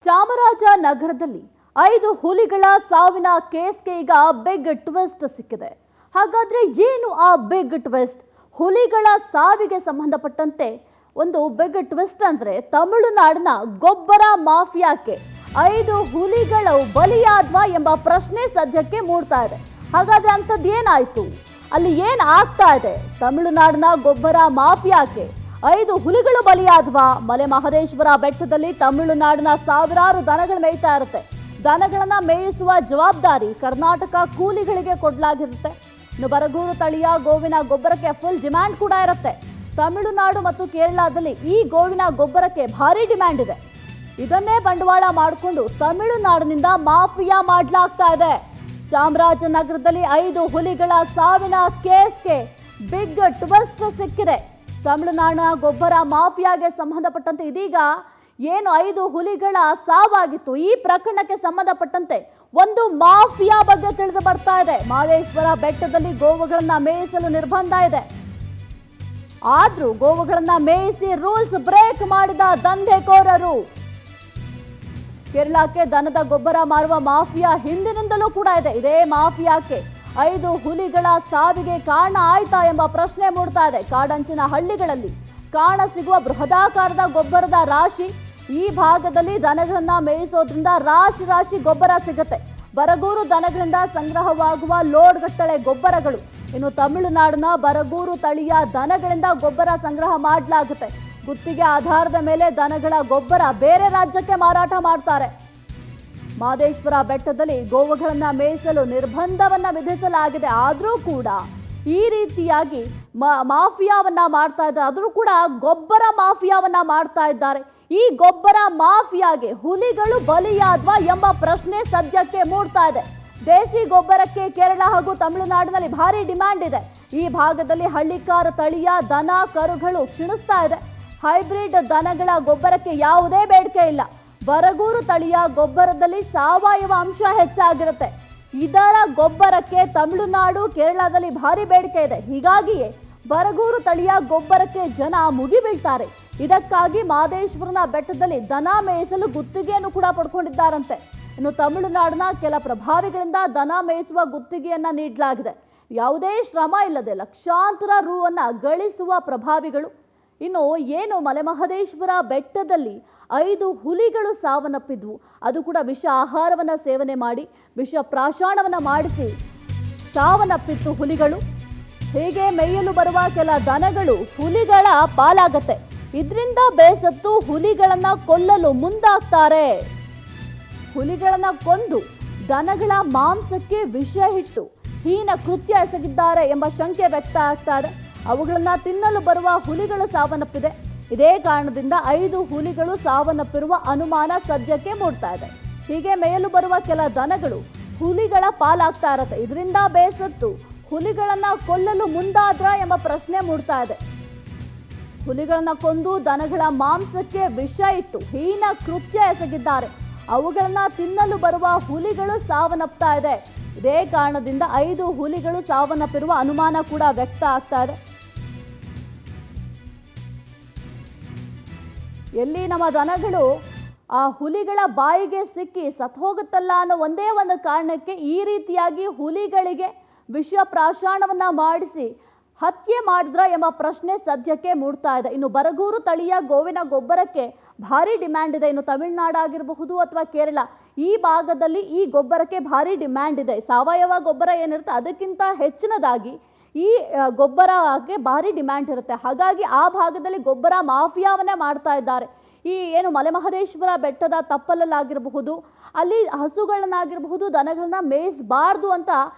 ಚಾಮರಾಜನಗರದಲ್ಲಿ 5 ಹುಲಿಗಳ ಸಾವಿನ ಕೇಸ್ಗೆ ಈಗ ಬಿಗ್ ಟ್ವಿಸ್ಟ್ ಸಿಕ್ಕಿದೆ. ಹಾಗಾದ್ರೆ ಏನು ಆ ಬಿಗ್ ಟ್ವಿಸ್ಟ್? ಹುಲಿಗಳ ಸಾವಿಗೆ ಸಂಬಂಧಪಟ್ಟಂತೆ ಒಂದು ಬಿಗ್ ಟ್ವಿಸ್ಟ್ ಅಂದ್ರೆ ತಮಿಳುನಾಡಿನ ಗೊಬ್ಬರ ಮಾಫಿಯಾಕ್ಕೆ 5 ಹುಲಿಗಳು ಬಲಿಯಾದ್ವಾ ಎಂಬ ಪ್ರಶ್ನೆ ಸದ್ಯಕ್ಕೆ ಮೂಡ್ತಾ ಇದೆ. ಹಾಗಾದ್ರೆ ಅಂಥದ್ದು ಏನಾಯ್ತು? ಅಲ್ಲಿ ಏನ್ ಆಗ್ತಾ ಇದೆ? ತಮಿಳುನಾಡಿನ ಗೊಬ್ಬರ ಮಾಫಿಯಾಕ್ಕೆ 5 ಹುಲಿಗಳು ಬಲಿಯಾದ್ವಾ? ಮಲೆ ಮಹದೇಶ್ವರ ಬೆಟ್ಟದಲ್ಲಿ ತಮಿಳುನಾಡಿನ ಸಾವಿರಾರು ದನಗಳು ಮೇಯ್ತಾ ಇರುತ್ತೆ. ದನಗಳನ್ನ ಮೇಯಿಸುವ ಜವಾಬ್ದಾರಿ ಕರ್ನಾಟಕ ಕೂಲಿಗಳಿಗೆ ಕೊಡಲಾಗಿರುತ್ತೆ. ಇನ್ನು ಬರಗೂರು ತಳಿಯ ಗೋವಿನ ಗೊಬ್ಬರಕ್ಕೆ ಫುಲ್ ಡಿಮ್ಯಾಂಡ್ ಕೂಡ ಇರುತ್ತೆ. ತಮಿಳುನಾಡು ಮತ್ತು ಕೇರಳದಲ್ಲಿ ಈ ಗೋವಿನ ಗೊಬ್ಬರಕ್ಕೆ ಭಾರಿ ಡಿಮ್ಯಾಂಡ್ ಇದೆ. ಇದನ್ನೇ ಬಂಡವಾಳ ಮಾಡಿಕೊಂಡು ತಮಿಳುನಾಡಿನಿಂದ ಮಾಫಿಯಾ ಮಾಡಲಾಗ್ತಾ ಇದೆ. ಚಾಮರಾಜನಗರದಲ್ಲಿ 5 ಹುಲಿಗಳ ಸಾವಿನ ಕೇಸ್ಗೆ ಬಿಗ್ ಟ್ವಿಸ್ಟ್ ಸಿಕ್ಕಿದೆ. ತಮಿಳುನಾಡಿನ ಗೊಬ್ಬರ ಮಾಫಿಯಾಗೆ ಸಂಬಂಧಪಟ್ಟಂತೆ ಇದೀಗ ಏನು 5 ಹುಲಿಗಳ ಸಾವಾಗಿತ್ತು, ಈ ಪ್ರಕರಣಕ್ಕೆ ಸಂಬಂಧಪಟ್ಟಂತೆ ಒಂದು ಮಾಫಿಯಾ ಬಗ್ಗೆ ತಿಳಿದು ಬರ್ತಾ ಇದೆ. ಮಹದೇಶ್ವರ ಬೆಟ್ಟದಲ್ಲಿ ಗೋವುಗಳನ್ನ ಮೇಯಿಸಲು ನಿರ್ಬಂಧ ಇದೆ. ಆದ್ರೂ ಗೋವುಗಳನ್ನ ಮೇಯಿಸಿ ರೂಲ್ಸ್ ಬ್ರೇಕ್ ಮಾಡಿದ ದಂಧೆಕೋರರು. ಕೇರಳಕ್ಕೆ ದನದ ಗೊಬ್ಬರ ಮಾರುವ ಮಾಫಿಯಾ ಹಿಂದಿನಿಂದಲೂ ಕೂಡ ಇದೆ. ಇದೇ ಮಾಫಿಯಾಕ್ಕೆ 5 ಹುಲಿಗಳ ಸಾವಿಗೆ ಕಾರಣ ಆಯ್ತಾ ಎಂಬ ಪ್ರಶ್ನೆ ಮೂಡ್ತಾ ಇದೆ. ಕಾಡಂಚಿನ ಹಳ್ಳಿಗಳಲ್ಲಿ ಕಾಣ ಸಿಗುವ ಬೃಹದಾಕಾರದ ಗೊಬ್ಬರದ ರಾಶಿ, ಈ ಭಾಗದಲ್ಲಿ ದನಗಳನ್ನ ಮೇಯಿಸೋದ್ರಿಂದ ರಾಶಿ ರಾಶಿ ಗೊಬ್ಬರ ಸಿಗುತ್ತೆ. ಬರಗೂರು ದನಗಳಿಂದ ಸಂಗ್ರಹವಾಗುವ ಲೋಡ್ ಗಟ್ಟಲೆ ಗೊಬ್ಬರಗಳು ಇನ್ನು ತಮಿಳುನಾಡಿನ ಬರಗೂರು ತಳಿಯ ದನಗಳಿಂದ ಗೊಬ್ಬರ ಸಂಗ್ರಹ ಮಾಡಲಾಗುತ್ತೆ. ಗುತ್ತಿಗೆ ಆಧಾರದ ಮೇಲೆ ದನಗಳ ಗೊಬ್ಬರ ಬೇರೆ ರಾಜ್ಯಕ್ಕೆ ಮಾರಾಟ ಮಾಡ್ತಾರೆ. ಮಹದೇಶ್ವರ ಬೆಟ್ಟದಲ್ಲಿ ಗೋವುಗಳನ್ನ ಮೇಯಿಸಲು ನಿರ್ಬಂಧವನ್ನ ವಿಧಿಸಲಾಗಿದೆ. ಆದರೂ ಕೂಡ ಈ ರೀತಿಯಾಗಿ ಮಾಫಿಯಾವನ್ನ ಮಾಡ್ತಾ ಇದ್ದಾರೆ. ಆದರೂ ಕೂಡ ಗೊಬ್ಬರ ಮಾಫಿಯಾವನ್ನ ಮಾಡ್ತಾ ಇದ್ದಾರೆ. ಈ ಗೊಬ್ಬರ ಮಾಫಿಯಾಗೆ ಹುಲಿಗಳು ಬಲಿಯಾದ್ವಾ ಎಂಬ ಪ್ರಶ್ನೆ ಸದ್ಯಕ್ಕೆ ಮೂಡ್ತಾ ಇದೆ. ದೇಸಿ ಗೊಬ್ಬರಕ್ಕೆ ಕೇರಳ ಹಾಗೂ ತಮಿಳುನಾಡಿನಲ್ಲಿ ಭಾರಿ ಡಿಮ್ಯಾಂಡ್ ಇದೆ. ಈ ಭಾಗದಲ್ಲಿ ಹಳ್ಳಿಕಾರ ತಳಿಯ ದನ ಕರುಗಳು ಕ್ಷೀಣಿಸ್ತಾ ಇದೆ. ಹೈಬ್ರಿಡ್ ದನಗಳ ಗೊಬ್ಬರಕ್ಕೆ ಯಾವುದೇ ಬೇಡಿಕೆ ಇಲ್ಲ. ಬರಗೂರು ತಳಿಯ ಗೊಬ್ಬರದಲ್ಲಿ ಸಾವಯವ ಅಂಶ ಹೆಚ್ಚಾಗಿರುತ್ತೆ. ಇದರ ಗೊಬ್ಬರಕ್ಕೆ ತಮಿಳುನಾಡು ಕೇರಳದಲ್ಲಿ ಭಾರಿ ಬೇಡಿಕೆ ಇದೆ. ಹೀಗಾಗಿಯೇ ಬರಗೂರು ತಳಿಯ ಗೊಬ್ಬರಕ್ಕೆ ಜನ ಮುಗಿಬೀಳ್ತಾರೆ. ಇದಕ್ಕಾಗಿ ಮಹದೇಶ್ವರನ ಬೆಟ್ಟದಲ್ಲಿ ದನ ಮೇಯಿಸಲು ಗುತ್ತಿಗೆಯನ್ನು ಕೂಡ ಪಡ್ಕೊಂಡಿದ್ದಾರಂತೆ. ಇನ್ನು ತಮಿಳುನಾಡಿನ ಕೆಲ ಪ್ರಭಾವಿಗಳಿಂದ ದನ ಮೇಯಿಸುವ ಗುತ್ತಿಗೆಯನ್ನ ನೀಡಲಾಗಿದೆ. ಯಾವುದೇ ಶ್ರಮ ಇಲ್ಲದೆ ಲಕ್ಷಾಂತರ ರೂವನ್ನ ಗಳಿಸುವ ಪ್ರಭಾವಿಗಳು. ಇನ್ನು ಏನು ಮಲೆಮಹದೇಶ್ವರ ಬೆಟ್ಟದಲ್ಲಿ 5 ಹುಲಿಗಳು ಸಾವನ್ನಪ್ಪಿದ್ವು, ಅದು ಕೂಡ ವಿಷ ಆಹಾರವನ್ನು ಸೇವನೆ ಮಾಡಿ ವಿಷ ಪ್ರಾಶಾಣವನ್ನು ಮಾಡಿಸಿ ಸಾವನ್ನಪ್ಪಿತ್ತು ಹುಲಿಗಳು. ಹೀಗೆ ಮೇಯಲು ಬರುವ ಕೆಲ ದನಗಳು ಹುಲಿಗಳ ಪಾಲಾಗತ್ತೆ. ಇದರಿಂದ ಬೇಸತ್ತು ಹುಲಿಗಳನ್ನ ಕೊಲ್ಲಲು ಮುಂದಾಗ್ತಾರೆ. ಹುಲಿಗಳನ್ನ ಕೊಂದು ದನಗಳ ಮಾಂಸಕ್ಕೆ ವಿಷ ಇಟ್ಟು ಹೀನ ಕೃತ್ಯ ಎಸಗಿದ್ದಾರೆ ಎಂಬ ಶಂಕೆ ವ್ಯಕ್ತ ಆಗ್ತಾ ಇದೆ. ಅವುಗಳನ್ನ ತಿನ್ನಲು ಬರುವ ಹುಲಿಗಳು ಸಾವನ್ನಪ್ಪಿದೆ. ಇದೇ ಕಾರಣದಿಂದ 5 ಹುಲಿಗಳು ಸಾವನ್ನಪ್ಪಿರುವ ಅನುಮಾನ ಸದ್ಯಕ್ಕೆ ಮೂಡ್ತಾ ಇದೆ. ಹೀಗೆ ಮೇಯಲು ಬರುವ ಕೆಲ ದನಗಳು ಹುಲಿಗಳ ಪಾಲಾಗ್ತಾ ಇರತ್ತೆ. ಇದರಿಂದ ಬೇಸತ್ತು ಹುಲಿಗಳನ್ನ ಕೊಲ್ಲಲು ಮುಂದಾದ್ರ ಎಂಬ ಪ್ರಶ್ನೆ ಮೂಡ್ತಾ ಇದೆ. ಹುಲಿಗಳನ್ನ ಕೊಂದು ದನಗಳ ಮಾಂಸಕ್ಕೆ ವಿಷ ಇಟ್ಟು ಹೀನ ಕೃತ್ಯ ಎಸಗಿದ್ದಾರೆ. ಅವುಗಳನ್ನ ತಿನ್ನಲು ಬರುವ ಹುಲಿಗಳು ಸಾವನ್ನಪ್ತಾ ಇದೆ. ಇದೇ ಕಾರಣದಿಂದ 5 ಹುಲಿಗಳು ಸಾವನ್ನಪ್ಪಿರುವ ಅನುಮಾನ ಕೂಡ ವ್ಯಕ್ತ ಆಗ್ತಾ ಇದೆ. ಎಲ್ಲಿ ನಮ್ಮ ದನಗಳು ಆ ಹುಲಿಗಳ ಬಾಯಿಗೆ ಸಿಕ್ಕಿ ಸತ್ತು ಹೋಗುತ್ತಲ್ಲ ಅನ್ನೋ ಒಂದೇ ಒಂದು ಕಾರಣಕ್ಕೆ ಈ ರೀತಿಯಾಗಿ ಹುಲಿಗಳಿಗೆ ವಿಷ ಪ್ರಾಶಾಣವನ್ನ ಮಾಡಿಸಿ ಹತ್ಯೆ ಮಾಡಿದ್ರ ಎಂಬ ಪ್ರಶ್ನೆ ಸದ್ಯಕ್ಕೆ ಮೂಡ್ತಾ ಇದೆ. ಇನ್ನು ಬರಗೂರು ತಳಿಯ ಗೋವಿನ ಗೊಬ್ಬರಕ್ಕೆ ಭಾರಿ ಡಿಮ್ಯಾಂಡ್ ಇದೆ. ಇನ್ನು ತಮಿಳುನಾಡು ಆಗಿರಬಹುದು ಅಥವಾ ಕೇರಳ, ಈ ಭಾಗದಲ್ಲಿ ಈ ಗೊಬ್ಬರಕ್ಕೆ ಭಾರಿ ಡಿಮ್ಯಾಂಡ್ ಇದೆ. ಸಾವಯವ ಗೊಬ್ಬರ ಏನಿರುತ್ತೆ ಅದಕ್ಕಿಂತ ಹೆಚ್ಚಿನದಾಗಿ ಈ ಗೊಬ್ಬರಕ್ಕೆ ಭಾರಿ ಡಿಮ್ಯಾಂಡ್ ಇರುತ್ತೆ. ಹಾಗಾಗಿ ಆ ಭಾಗದಲ್ಲಿ ಗೊಬ್ಬರ ಮಾಫಿಯಾವನ್ನೇ ಮಾಡ್ತಾ ಇದ್ದಾರೆ. ಈ ಏನು ಮಲೆಮಹದೇಶ್ವರ ಬೆಟ್ಟದ ತಪ್ಪಲಲ್ಲಾಗಿರಬಹುದು, ಅಲ್ಲಿ ಹಸುಗಳನ್ನಾಗಿರಬಹುದು ದನಗಳನ್ನ ಮೇಯಿಸಬಾರ್ದು ಅಂತ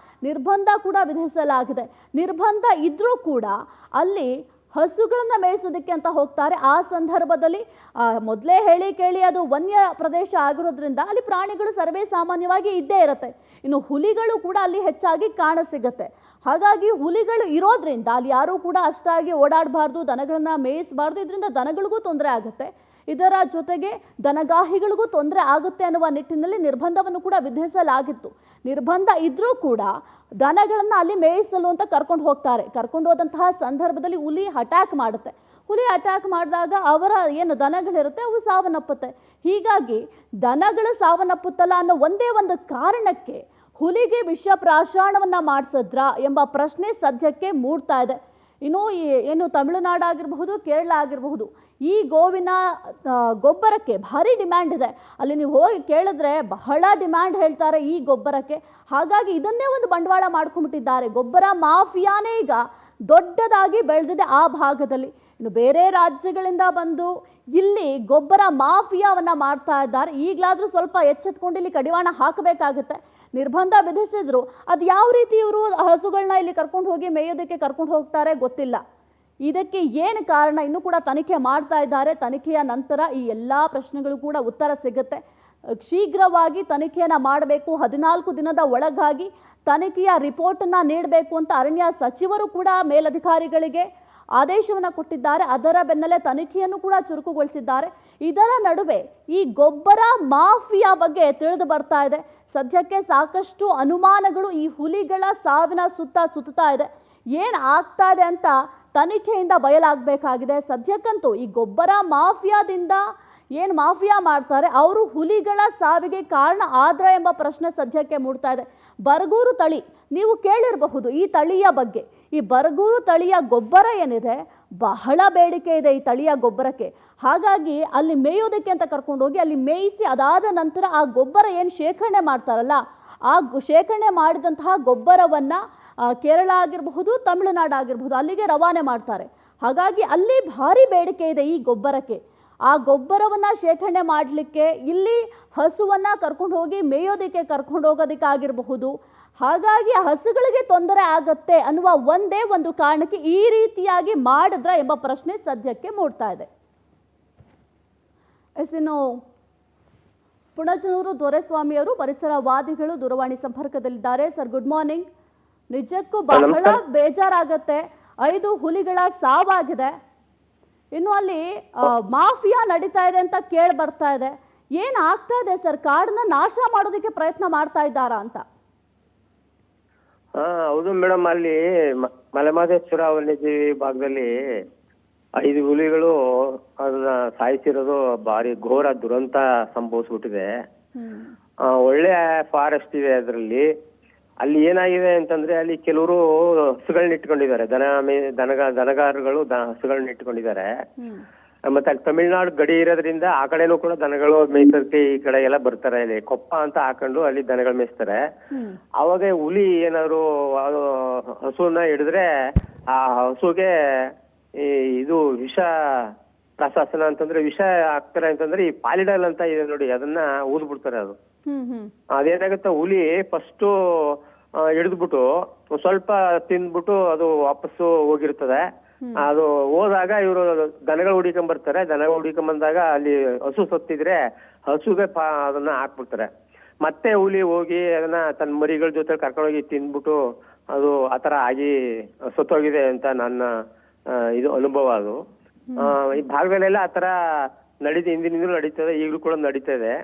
ನಿರ್ಬಂಧ ಕೂಡ ವಿಧಿಸಲಾಗಿದೆ. ನಿರ್ಬಂಧ ಇದ್ರೂ ಕೂಡ ಅಲ್ಲಿ ಹಸುಗಳನ್ನ ಮೇಯಿಸೋದಕ್ಕೆ ಅಂತ ಹೋಗ್ತಾರೆ. ಆ ಸಂದರ್ಭದಲ್ಲಿ ಮೊದಲೇ ಹೇಳಿ ಕೇಳಿ ಅದು ವನ್ಯ ಪ್ರದೇಶ ಆಗಿರೋದ್ರಿಂದ ಅಲ್ಲಿ ಪ್ರಾಣಿಗಳು ಸರ್ವೇ ಸಾಮಾನ್ಯವಾಗಿ ಇದ್ದೇ ಇರುತ್ತೆ. ಇನ್ನು ಹುಲಿಗಳು ಕೂಡ ಅಲ್ಲಿ ಹೆಚ್ಚಾಗಿ ಕಾಣಸಿಗತ್ತೆ. ಹಾಗಾಗಿ ಹುಲಿಗಳು ಇರೋದ್ರಿಂದ ಅಲ್ಲಿ ಯಾರೂ ಕೂಡ ಅಷ್ಟಾಗಿ ಓಡಾಡಬಾರ್ದು, ದನಗಳನ್ನ ಮೇಯಿಸಬಾರ್ದು. ಇದರಿಂದ ದನಗಳಿಗೂ ತೊಂದರೆ ಆಗುತ್ತೆ. ಇದರ ಜೊತೆಗೆ ದನಗಾಹಿಗಳಿಗೂ ತೊಂದರೆ ಆಗುತ್ತೆ ಅನ್ನುವ ನಿಟ್ಟಿನಲ್ಲಿ ನಿರ್ಬಂಧವನ್ನು ಕೂಡ ವಿಧಿಸಲಾಗಿತ್ತು. ನಿರ್ಬಂಧ ಇದ್ರೂ ಕೂಡ ದನಗಳನ್ನು ಅಲ್ಲಿ ಮೇಯಿಸಲು ಅಂತ ಕರ್ಕೊಂಡು ಹೋಗ್ತಾರೆ. ಕರ್ಕೊಂಡು ಹೋದಂತಹ ಸಂದರ್ಭದಲ್ಲಿ ಹುಲಿ ಅಟ್ಯಾಕ್ ಮಾಡುತ್ತೆ. ಹುಲಿ ಅಟ್ಯಾಕ್ ಮಾಡಿದಾಗ ಅವರ ಏನು ದನಗಳಿರುತ್ತೆ ಅವು ಸಾವನ್ನಪ್ಪುತ್ತೆ. ಹೀಗಾಗಿ ದನಗಳು ಸಾವನ್ನಪ್ಪುತ್ತಲ್ಲ ಅನ್ನೋ ಒಂದೇ ಒಂದು ಕಾರಣಕ್ಕೆ ಹುಲಿಗೆ ವಿಷ ಪ್ರಾಶಾಣವನ್ನು ಮಾಡಿಸಿದ್ರಾ ಎಂಬ ಪ್ರಶ್ನೆ ಸದ್ಯಕ್ಕೆ ಮೂಡ್ತಾ ಇದೆ. ಇನ್ನು ಏನು ತಮಿಳುನಾಡು ಆಗಿರಬಹುದು, ಕೇರಳ ಆಗಿರಬಹುದು, ಈ ಗೋವಿನ ಗೊಬ್ಬರಕ್ಕೆ ಭಾರಿ ಡಿಮ್ಯಾಂಡ್ ಇದೆ. ಅಲ್ಲಿ ನೀವು ಹೋಗಿ ಕೇಳಿದ್ರೆ ಬಹಳ ಡಿಮ್ಯಾಂಡ್ ಹೇಳ್ತಾರೆ ಈ ಗೊಬ್ಬರಕ್ಕೆ. ಹಾಗಾಗಿ ಇದನ್ನೇ ಒಂದು ಬಂಡವಾಳ ಮಾಡ್ಕೊಂಡ್ಬಿಟ್ಟಿದ್ದಾರೆ. ಗೊಬ್ಬರ ಮಾಫಿಯಾನೇ ಈಗ ದೊಡ್ಡದಾಗಿ ಬೆಳೆದಿದೆ ಆ ಭಾಗದಲ್ಲಿ. ಇನ್ನು ಬೇರೆ ರಾಜ್ಯಗಳಿಂದ ಬಂದು ಇಲ್ಲಿ ಗೊಬ್ಬರ ಮಾಫಿಯಾವನ್ನ ಮಾಡ್ತಾ ಇದ್ದಾರೆ. ಈಗಲಾದರೂ ಸ್ವಲ್ಪ ಎಚ್ಚೆತ್ಕೊಂಡು ಇಲ್ಲಿ ಕಡಿವಾಣ ಹಾಕಬೇಕಾಗುತ್ತೆ. ನಿರ್ಬಂಧ ವಿಧಿಸಿದ್ರು ಅದು ಯಾವ ರೀತಿ ಇವರು ಹಸುಗಳನ್ನ ಇಲ್ಲಿ ಕರ್ಕೊಂಡು ಹೋಗಿ ಮೇಯೋದಕ್ಕೆ ಕರ್ಕೊಂಡು ಹೋಗ್ತಾರೆ ಗೊತ್ತಿಲ್ಲ. ಇದಕ್ಕೆ ಏನು ಕಾರಣ ಇನ್ನೂ ಕೂಡ ತನಿಖೆ ಮಾಡ್ತಾ ಇದ್ದಾರೆ. ತನಿಖೆಯ ನಂತರ ಈ ಎಲ್ಲ ಪ್ರಶ್ನೆಗಳು ಕೂಡ ಉತ್ತರ ಸಿಗುತ್ತೆ. ಶೀಘ್ರವಾಗಿ ತನಿಖೆಯನ್ನು ಮಾಡಬೇಕು. 14 ದಿನದ ಒಳಗಾಗಿ ತನಿಖೆಯ ರಿಪೋರ್ಟನ್ನು ನೀಡಬೇಕು ಅಂತ ಅರಣ್ಯ ಸಚಿವರು ಕೂಡ ಮೇಲಧಿಕಾರಿಗಳಿಗೆ ಆದೇಶವನ್ನು ಕೊಟ್ಟಿದ್ದಾರೆ. ಅದರ ಬೆನ್ನಲ್ಲೇ ತನಿಖೆಯನ್ನು ಕೂಡ ಚುರುಕುಗೊಳಿಸಿದ್ದಾರೆ. ಇದರ ನಡುವೆ ಈ ಗೊಬ್ಬರ ಮಾಫಿಯಾ ಬಗ್ಗೆ ತಿಳಿದು ಬರ್ತಾ ಇದೆ. ಸದ್ಯಕ್ಕೆ ಸಾಕಷ್ಟು ಅನುಮಾನಗಳು ಈ ಹುಲಿಗಳ ಸಾವಿನ ಸುತ್ತಾ ಇದೆ. ಏನು ಆಗ್ತಾ ಇದೆ ಅಂತ ತನಿಖೆಯಿಂದ ಬಯಲಾಗಬೇಕಾಗಿದೆ. ಸದ್ಯಕ್ಕಂತೂ ಈ ಗೊಬ್ಬರ ಮಾಫಿಯಾದಿಂದ ಏನು ಮಾಫಿಯಾ ಮಾಡ್ತಾರೆ ಅವರು ಹುಲಿಗಳ ಸಾವಿಗೆ ಕಾರಣ ಆದ್ರ ಎಂಬ ಪ್ರಶ್ನೆ ಸದ್ಯಕ್ಕೆ ಮೂಡ್ತಾ ಇದೆ. ಬರಗೂರು ತಳಿ ನೀವು ಕೇಳಿರಬಹುದು ಈ ತಳಿಯ ಬಗ್ಗೆ. ಈ ಬರಗೂರು ತಳಿಯ ಗೊಬ್ಬರ ಏನಿದೆ ಬಹಳ ಬೇಡಿಕೆ ಇದೆ ಈ ತಳಿಯ ಗೊಬ್ಬರಕ್ಕೆ. ಹಾಗಾಗಿ ಅಲ್ಲಿ ಮೇಯೋದಕ್ಕೆ ಅಂತ ಕರ್ಕೊಂಡು ಹೋಗಿ ಅಲ್ಲಿ ಮೇಯಿಸಿ ಅದಾದ ನಂತರ ಆ ಗೊಬ್ಬರ ಏನು ಶೇಖರಣೆ ಮಾಡ್ತಾರಲ್ಲ ಆ ಶೇಖರಣೆ ಮಾಡಿದಂತಹ ಗೊಬ್ಬರವನ್ನು ಕೇರಳ ಆಗಿರಬಹುದು, ತಮಿಳುನಾಡು ಆಗಿರಬಹುದು ಅಲ್ಲಿಗೆ ರವಾನೆ ಮಾಡ್ತಾರೆ. ಹಾಗಾಗಿ ಅಲ್ಲಿ ಭಾರಿ ಬೇಡಿಕೆ ಇದೆ ಈ ಗೊಬ್ಬರಕ್ಕೆ. ಆ ಗೊಬ್ಬರವನ್ನು ಶೇಖರಣೆ ಮಾಡಲಿಕ್ಕೆ ಇಲ್ಲಿ ಹಸುವನ್ನು ಕರ್ಕೊಂಡು ಹೋಗಿ ಮೇಯೋದಕ್ಕೆ ಕರ್ಕೊಂಡು ಹೋಗೋದಕ್ಕಾಗಿರಬಹುದು. ಹಾಗಾಗಿ ಹಸುಗಳಿಗೆ ತೊಂದರೆ ಆಗತ್ತೆ ಅನ್ನುವ ಒಂದೇ ಒಂದು ಕಾರಣಕ್ಕೆ ಈ ರೀತಿಯಾಗಿ ಮಾಡಿದ್ರ ಎಂಬ ಪ್ರಶ್ನೆ ಸದ್ಯಕ್ಕೆ ಮೂಡ್ತಾ ಇದೆ. ಇನ್ನು ಪುಣಜನೂರು ದೊರೆಸ್ವಾಮಿಯವರು ಪರಿಸರವಾದಿಗಳು ದೂರವಾಣಿ ಸಂಪರ್ಕದಲ್ಲಿದ್ದಾರೆ. Sir, good morning. ನಿಜಕ್ಕೂ ಬಹಳ ಬೇಜಾರಾಗತ್ತೆ. 5 ಹುಲಿಗಳ ಸಾವಾಗಿದೆ. ಇನ್ನು ಅಲ್ಲಿ ಮಾಫಿಯಾ ನಡೀತಾ ಇದೆ ಅಂತ ಕೇಳಿ ಬರ್ತಾ ಇದೆ. ಏನ್ ಆಗ್ತಾ ಇದೆ ಸರ್? ಕಾಡನ್ನ ನಾಶ ಮಾಡೋದಕ್ಕೆ ಪ್ರಯತ್ನ ಮಾಡ್ತಾ ಇದ್ದಾರಾ ಅಂತ? ಹೌದು ಮೇಡಮ್, ಅಲ್ಲಿ ಮಲೆಮಹದೇಶ್ವರ ವನ್ಯಜೀವಿ ಭಾಗದಲ್ಲಿ 5 ಹುಲಿಗಳು ಅದನ್ನ ಸಾಯಿಸಿರೋದು ಭಾರಿ ಘೋರ ದುರಂತ ಸಂಭವಿಸ್ಬಿಟ್ಟಿದೆ. ಒಳ್ಳೆ ಫಾರೆಸ್ಟ್ ಇದೆ ಅದರಲ್ಲಿ. ಅಲ್ಲಿ ಏನಾಗಿದೆ ಅಂತಂದ್ರೆ ಅಲ್ಲಿ ಕೆಲವರು ಹಸುಗಳನ್ನ ಇಟ್ಕೊಂಡಿದ್ದಾರೆ, ದನಗಾರಗಳು ಹಸುಗಳನ್ನ ಇಟ್ಕೊಂಡಿದ್ದಾರೆ. ಮತ್ತೆ ಅಲ್ಲಿ ತಮಿಳ್ನಾಡು ಗಡಿ ಇರೋದ್ರಿಂದ ಆ ಕಡೆನೂ ಕೂಡ ದನಗಳು ಮೇಯ್ಸೋದಕ್ಕೆ ಈ ಕಡೆ ಎಲ್ಲ ಬರ್ತಾರೆ. ಅಲ್ಲಿ ಕೊಪ್ಪ ಅಂತ ಹಾಕೊಂಡು ಅಲ್ಲಿ ದನಗಳು ಮೇಯಿಸ್ತಾರೆ. ಅವಾಗ ಹುಲಿ ಏನಾದ್ರು ಹಸುವನ್ನ ಹಿಡಿದ್ರೆ ಆ ಹಸುಗೆ ಇದು ವಿಷ ಪ್ರಶಾಸನ ಅಂತಂದ್ರೆ ವಿಷ ಹಾಕ್ತಾರೆ ಅಂತಂದ್ರೆ ಈ ಪಾಲಿಡಲ್ ಅಂತ ಇದೆ ನೋಡಿ, ಅದನ್ನ ಊದ್ಬಿಡ್ತಾರೆ. ಅದು ಅದೇನಾಗುತ್ತೆ, ಹುಲಿ ಫಸ್ಟ್ ಹಿಡಿದ್ಬಿಟ್ಟು ಸ್ವಲ್ಪ ತಿಂದ್ಬಿಟ್ಟು ಅದು ವಾಪಸ್ಸು ಹೋಗಿರ್ತದೆ. ಅದು ಹೋದಾಗ ಇವರು ದನಗಳು ಹುಡಿಕೊಂಡ್ ಬರ್ತಾರೆ. ದನಗಳು ಹುಡಿಕೊಂಡ್ ಬಂದಾಗ ಅಲ್ಲಿ ಹಸು ಸತ್ತಿದ್ರೆ ಹಸುಗೆ ಅದನ್ನ ಹಾಕ್ಬಿಡ್ತಾರೆ. ಮತ್ತೆ ಹುಲಿ ಹೋಗಿ ಅದನ್ನ ತನ್ನ ಮರಿಗಳ ಜೊತೆ ಕರ್ಕೊಂಡೋಗಿ ತಿಂದ್ಬಿಟ್ಟು ಅದು ಆತರ ಆಗಿ ಸತ್ತೋಗಿದೆ ಅಂತ ನನ್ನ ಇದು ಅನುಭವ. ಅದು ಈ ಭಾಗದಲ್ಲೆಲ್ಲ ಆತರ ಹಿಂದಿನಿಂದಲೂ ನಡೀತದೆ, ಈಗಲೂ ಕೂಡ ನಡೀತಾ ಇದೆ.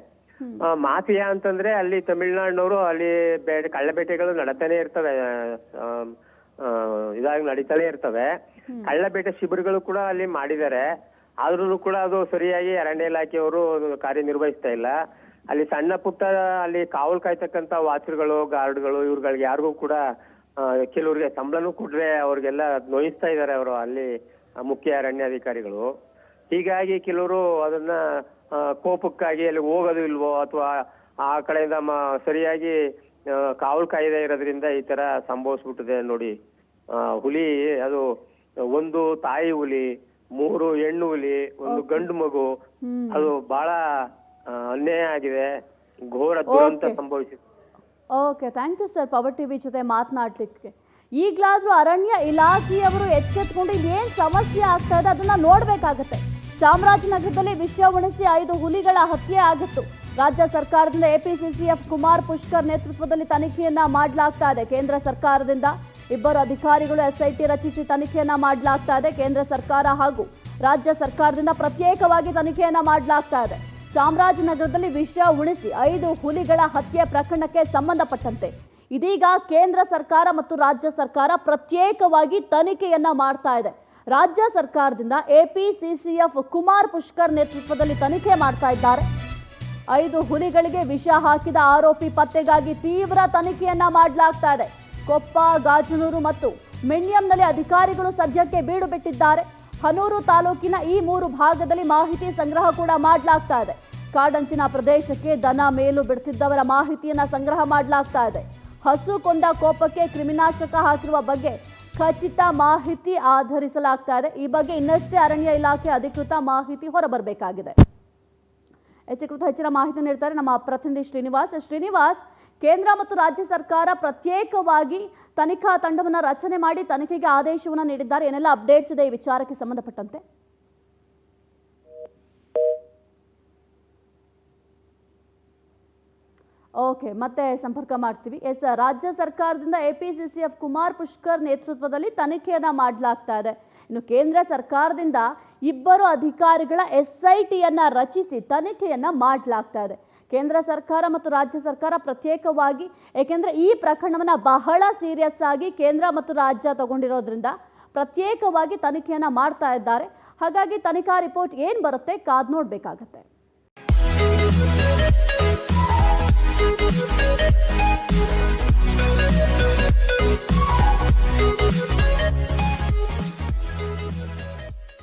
ಮಾಫಿಯಾ ಅಂತಂದ್ರೆ ಅಲ್ಲಿ ತಮಿಳ್ನಾಡಿನವರು ಅಲ್ಲಿ ಕಳ್ಳಬೇಟೆಗಳು ನಡತಾನೆ ಇರ್ತವೆ, ಇದಾಗಿ ನಡೀತಾನೆ ಇರ್ತವೆ. ಕಳ್ಳಬೇಟೆ ಶಿಬಿರಗಳು ಕೂಡ ಅಲ್ಲಿ ಮಾಡಿದ್ದಾರೆ. ಆದ್ರೂ ಕೂಡ ಅದು ಸರಿಯಾಗಿ ಅರಣ್ಯ ಇಲಾಖೆಯವರು ಕಾರ್ಯನಿರ್ವಹಿಸ್ತಾ ಇಲ್ಲ. ಅಲ್ಲಿ ಸಣ್ಣ ಪುಟ್ಟ ಅಲ್ಲಿ ಕಾವಲು ಕಾಯ್ತಕ್ಕಂತ ವಾಚರ್ಗಳು, ಗಾರ್ಡ್ಗಳು ಇವ್ರುಗಳಿಗೆ ಯಾರಿಗೂ ಕೂಡ ಕೆಲವ್ರಿಗೆ ಸಂಬಳನೂ ಕೊಟ್ರೆ ಅವ್ರಿಗೆಲ್ಲ ನೋಯಿಸ್ತಾ ಇದ್ದಾರೆ ಅವರು ಅಲ್ಲಿ ಮುಖ್ಯ ಅರಣ್ಯಾಧಿಕಾರಿಗಳು. ಹೀಗಾಗಿ ಕೆಲವರು ಅದನ್ನ ಕೋಪಕ್ಕಾಗಿ ಅಲ್ಲಿ ಹೋಗೋದು ಇಲ್ವೋ ಅಥವಾ ಆ ಕಡೆಯಿಂದ ಸರಿಯಾಗಿ ಕಾವಲು ಕಾಯ್ದೆ ಇರೋದ್ರಿಂದ ಈ ತರ ಸಂಭವಿಸ್ಬಿಟ್ಟಿದೆ ನೋಡಿ. ಹುಲಿ ಅದು 1 ತಾಯಿ ಹುಲಿ, 3 ಹೆಣ್ಣು ಹುಲಿ, 1 ಗಂಡು ಮಗು, ಅದು ಬಹಳ ಅನ್ಯಾಯ ಆಗಿದೆ, ಘೋರ ದುರಂತ ಸಂಭವಿಸಿದೆ. Okay, thank you sir power TV ಜೊತೆ ಮಾತನಾಡ್ಲಿಕ್ಕೆ. ಈಗಲಾದ್ರೂ ಅರಣ್ಯ ಇಲಾಖೆಯವರು ಎಚ್ಚೆತ್ಕೊಂಡು ಏನ್ ಸಮಸ್ಯೆ ಆಗ್ತಾ ಇದೆ ಅದನ್ನ ನೋಡ್ಬೇಕಾಗತ್ತೆ. ಚಾಮರಾಜನಗರದಲ್ಲಿ ವಿಷ ಉಣಿಸಿ 5 ಹುಲಿಗಳ ಹತ್ಯೆ ಆಗಿತ್ತು. ರಾಜ್ಯ ಸರ್ಕಾರದಿಂದ ಎಪಿಸಿಸಿಎಫ್ ಕುಮಾರ್ ಪುಷ್ಕರ್ ನೇತೃತ್ವದಲ್ಲಿ ತನಿಖೆಯನ್ನ ಮಾಡಲಾಗ್ತಾ ಇದೆ. ಕೇಂದ್ರ ಸರ್ಕಾರದಿಂದ 2 ಅಧಿಕಾರಿಗಳು ಎಸ್ಐಟಿ ರಚಿಸಿ ತನಿಖೆಯನ್ನ ಮಾಡಲಾಗ್ತಾ ಇದೆ. ಕೇಂದ್ರ ಸರ್ಕಾರ ಹಾಗೂ ರಾಜ್ಯ ಸರ್ಕಾರದಿಂದ ಪ್ರತ್ಯೇಕವಾಗಿ ತನಿಖೆಯನ್ನ ಮಾಡಲಾಗ್ತಾ ಇದೆ. ಚಾಮರಾಜನಗರದಲ್ಲಿ ವಿಷ ಉಣಿಸಿ 5 ಹುಲಿಗಳ ಹತ್ಯೆ ಪ್ರಕರಣಕ್ಕೆ ಸಂಬಂಧಪಟ್ಟಂತೆ ಇದೀಗ ಕೇಂದ್ರ ಸರ್ಕಾರ ಮತ್ತು ರಾಜ್ಯ ಸರ್ಕಾರ ಪ್ರತ್ಯೇಕವಾಗಿ ತನಿಖೆಯನ್ನ ಮಾಡ್ತಾ ಇದೆ. ರಾಜ್ಯ ಸರ್ಕಾರದಿಂದ ಎಪಿಸಿಸಿಎಫ್ ಕುಮಾರ್ ಪುಷ್ಕರ್ ನೇತೃತ್ವದಲ್ಲಿ ತನಿಖೆ ಮಾಡ್ತಾ ಇದ್ದಾರೆ. 5 ಹುಲಿಗಳಿಗೆ ವಿಷ ಹಾಕಿದ ಆರೋಪಿ ಪತ್ತೆಗಾಗಿ ತೀವ್ರ ತನಿಖೆಯನ್ನ ಮಾಡಲಾಗ್ತಾ ಇದೆ. ಕೊಪ್ಪ, ಗಾಜನೂರು ಮತ್ತು ಮೆಣ್ಯಂನಲ್ಲಿ ಅಧಿಕಾರಿಗಳು ಸದ್ಯಕ್ಕೆ ಬೀಡು ಬಿಟ್ಟಿದ್ದಾರೆ. ಹನೂರು ತಾಲೂಕಿನ ಈ 3 ಭಾಗದಲ್ಲಿ ಮಾಹಿತಿ ಸಂಗ್ರಹ ಕೂಡ ಮಾಡಲಾಗ್ತಾ ಇದೆ. ಕಾಡಂಚಿನ ಪ್ರದೇಶಕ್ಕೆ ದನ ಮೇಲು ಬಿಡ್ತಿದ್ದವರ ಮಾಹಿತಿಯನ್ನ ಸಂಗ್ರಹ ಮಾಡಲಾಗ್ತಾ ಇದೆ. ಹಸು ಕೊಂದ ಕೋಪಕ್ಕೆ ಕ್ರಿಮಿನಾಶಕ ಹಾಕಿರುವ ಬಗ್ಗೆ ಖಚಿತ ಮಾಹಿತಿ ಆಧರಿಸಲಾಗ್ತಾ ಇದೆ. ಈ ಬಗ್ಗೆ ಇನ್ನಷ್ಟೇ ಅರಣ್ಯ ಇಲಾಖೆ ಅಧಿಕೃತ ಮಾಹಿತಿ ಹೊರಬರಬೇಕಾಗಿದೆ. ಹೆಚ್ಚಿನ ಮಾಹಿತಿ ನೀಡ್ತಾರೆ ನಮ್ಮ ಪ್ರತಿನಿಧಿ ಶ್ರೀನಿವಾಸ್. ಕೇಂದ್ರ ಮತ್ತು ರಾಜ್ಯ ಸರ್ಕಾರ ಪ್ರತ್ಯೇಕವಾಗಿ ತನಿಖಾ ತಂಡವನ್ನು ರಚನೆ ಮಾಡಿ ತನಿಖೆಗೆ ಆದೇಶವನ್ನು ನೀಡಿದ್ದಾರೆ. ಏನೆಲ್ಲ ಅಪ್ಡೇಟ್ಸ್ ಇದೆ ಈ ವಿಚಾರಕ್ಕೆ ಸಂಬಂಧಪಟ್ಟಂತೆ? ಓಕೆ, ಮತ್ತೆ ಸಂಪರ್ಕ ಮಾಡ್ತೀವಿ. ರಾಜ್ಯ ಸರ್ಕಾರದಿಂದ ಎಪಿಸಿಸಿಎಫ್ ಕುಮಾರ್ ಪುಷ್ಕರ್ ನೇತೃತ್ವದಲ್ಲಿ ತನಿಖೆಯನ್ನ ಮಾಡಲಾಗ್ತಾ ಇದೆ. ಇನ್ನು ಕೇಂದ್ರ ಸರ್ಕಾರದಿಂದ 2 ಅಧಿಕಾರಿಗಳ SITಯನ್ನ ರಚಿಸಿ ತನಿಖೆಯನ್ನ ಮಾಡಲಾಗ್ತಾ ಇದೆ. ಕೇಂದ್ರ ಸರ್ಕಾರ ಮತ್ತು ರಾಜ್ಯ ಸರ್ಕಾರ ಪ್ರತ್ಯೇಕವಾಗಿ, ಏಕೆಂದರೆ ಈ ಪ್ರಕರಣವನ್ನ ಬಹಳ ಸೀರಿಯಸ್ ಆಗಿ ಕೇಂದ್ರ ಮತ್ತು ರಾಜ್ಯ ತಗೊಂಡಿರೋದ್ರಿಂದ ಪ್ರತ್ಯೇಕವಾಗಿ ತನಿಖೆಯನ್ನ ಮಾಡ್ತಾ ಇದ್ದಾರೆ. ಹಾಗಾಗಿ ತನಿಖಾ ರಿಪೋರ್ಟ್ ಏನ್ ಬರುತ್ತೆ ಕಾದ್ ನೋಡ್ಬೇಕಾಗತ್ತೆ.